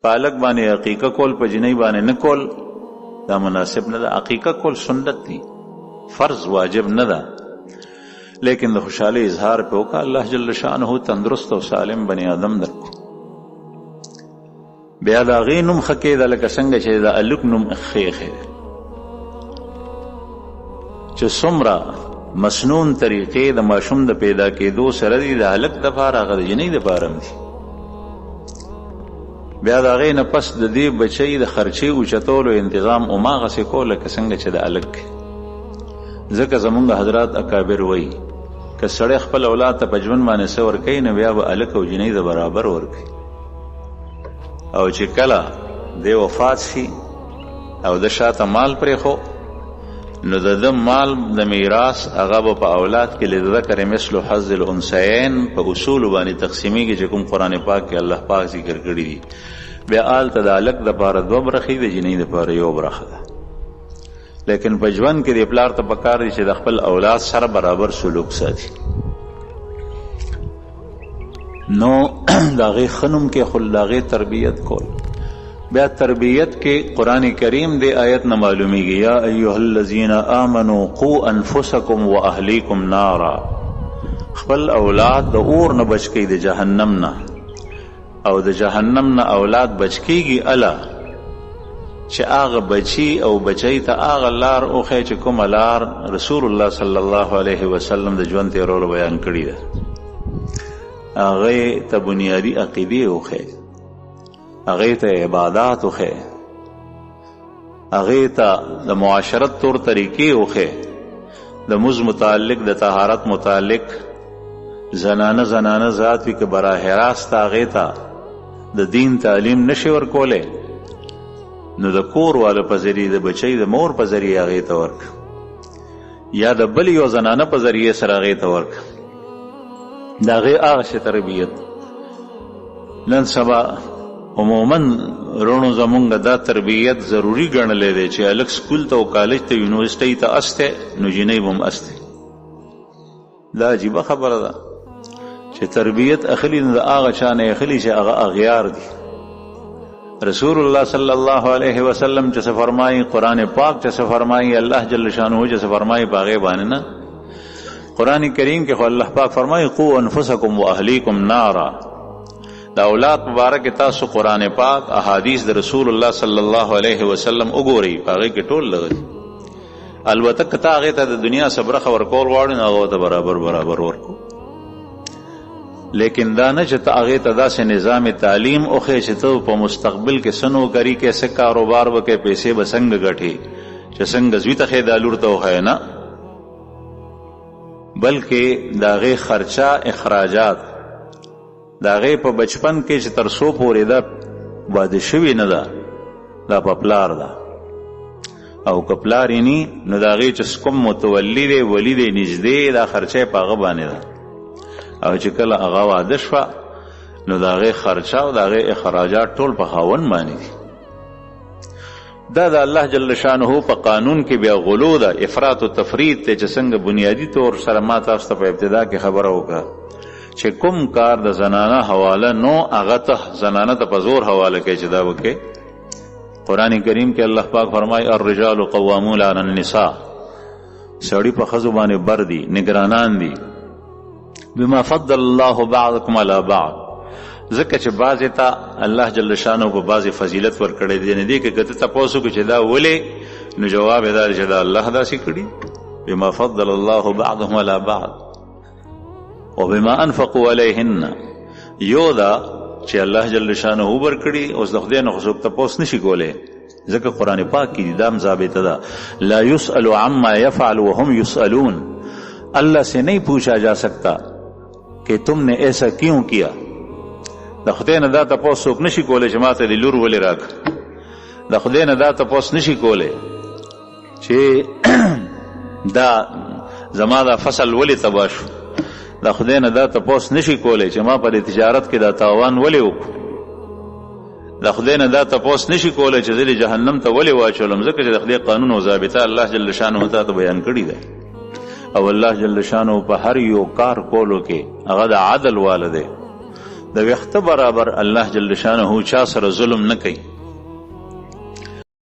پالک باندې عقیقه کول په جنۍ باندې نه کول دا مناسب نه ده. عقیقه کول سنت دی، فرض واجب نه ده، لیکن د خوشحالۍ اظهار په وکړه. الله جل شانه تندرست او سالم بنی آدم درکو. بیا د هغې نوم ښه کېده لکه څنګه چې د الک نوم ښې ښې چې څومره مسنون طریقې د ماشوم د پیدا کېدو سره دي، د هلک دپاره هغه د جنۍ دپاره هم دي. بیا د هغې نه پس د دې بچی د خرچې اوچتولو انتظام هماغسې کو لکه څنګه چې د هلک. ځکه زمونږ حضرات اکابر وایي که سړی خپل اولاد ته په ژوند باندې څه ورکوي نو بیا به هلک او جنۍ د برابر ورکوي، او چې کله دی وفات شي او د شاته مال پرېښو نو د ده مال د میراث هغه به په اولاد کې للذکر مثل حظ الانثیین په اصولو باندې تقسیمیږي چې کوم قرآن پاک کې الله پاک ذکر کړي دي. بیا هلته د هلک دپاره 2 برخې د جنۍ دپاره 1 برخه ده. لیکن په ژوند کې د پلار ته پکار دی چې د خپل اولاد سره برابر سلوک ساتي. نو د هغې ښه نوم کېښول، د هغې تربیت کول. بیا تربیت کې قرآن کریم دی آیت نه معلومیږي یا ایها الذین آمنوا قوا انفسکم واهلیکم نارا. خپل اولاد د اور نه بچ کړئ، د جهنم نه، او د جهنم نه اولاد بچ کېږي اله چې هغه بچی او بچی ته هغه لار وښیي چې کومه لار رسول الله صلی الله علیه وسلم د ژوند تېرولو بیان کړي ده. هغې ته بنیادي عقیدې وښیي، هغې ته عبادات وښیي، هغې ته د معاشرت طور طریقې وښیي، د مز متعلق د طهارت متعلق زنانه ذات وي که براه راست هغې ته د دین تعلیم نشي ورکولی نو د کور والو په ذریعه د بچی د مور په ذریعه هغې ته ورک، یا د بل یو زنانه په ذریعه سره هغې ته ورک. د هغې هغه شی تربیت. نن سبا عموما رونو زمونږ دا تربیت ضروری ګڼلی دی چې هلک سکول ته او کالج ته یونیورسټۍ ته استی نو جنۍ به هم استی. دا عجیبه خبره ده چې تربیت اخلي نو د هغه چا نه اخلي چې هغه اغیار دي. رسول الله صلی الله علیه وسلم چې څه فرمایي، قرآن پاک چې څه فرمایي، الله جل شانه چې څه فرمایي په هغې باندې نه. قرآن کریم کې خو الله پاک فرمایي قوا انفسکم واهلیکم نارا. د اولاد مبارک تاسو قرآن پاک احادیث د رسول الله صلی الله علیه وسلم وګورئ، په هغې کې ټول لغلي. البته که ته هغې ته د دنیا څه برخه ورکول غواړې نو هغه ته برابر ورکو، لیکن دا نه چې ته هغې ته داسې نظام تعلیم وښیې چې ته په مستقبل کې څه نوکري کې، څه کاروبار وکړې، پیسې به څنګه ګټې، چې څنګه زوی ته ښې دا لور ته وښیې نه، بلکې د هغې خرچه اخراجات د هغې په بچپن کې چې تر څو پورې دا واده شوې نه ده دا په پلار ده، او که پلار یې ني نو د هغې چې کوم متولي دی ولي دی نږدې دا خرچه په هغه باندې ده، او چې کله هغه واده شوه نو د هغې خرچه او د هغې اخراجات ټول په خاوند باندې دي. دا د الله جل شانه په قانون کې بیا غلو ده، افراط و تفرید ته چې څنګه بنیادی طور سره ما تاسو ته په ابتدا کې خبره وکړه چې کوم کار د زنانه حواله نو هغه ته زنانه ته په زور حواله کوي چې دا وکړي. قرآن کریم کې الله پاک فرمایي الرجال قوامون علی النساء، سړي په ښځو باندې بر دي، نگرانان دي، بما فضل الله بعضکم علی بعض، ځکه چې بعضې ته الله جل شانه په بعضې فضیلت ورکړی دی. نه دی که ته تپوس وکړو چې دا ولې، نو جواب یې دا چې دا الله داسې کړي، بما فضل الله بعضهم علی بعض وبما انفقوا علیهن. یو دا چې الله جل شانه ورکړي، اوس د خدای نه خو څوک تپوس نشي کولی، ځکه قرآن پاک کې دا هم ضابطه ده لا یسأل عما یفعل وهم یسألون. اللہ سے نہیں پوچھا جا سکتا کہ تم نے ایسا کیوں کیا. د خدای نه دا تپوس څوک نشي کولی چې ما ته د لور ولې راک، د خدای نه دا تپوس نشي کولی چې دا زما دا فصل ولې تباه شو، د خدای نه دا تپوس نشي کولی چې ما په تجارت کې دا تاوان ولې وکړو، د خدای نه دا تپوس نشي کولی چې زه جهنم ته ولې واچولم، ځکه چې د خدای قانون او ضابطه الله جل شانه ته بیان کړي ده، او الله جل شانه په هر یو کار کولو کې هغه د عدل واله دی. د وخت برابر الله جل شانه چا سره ظلم نه کوي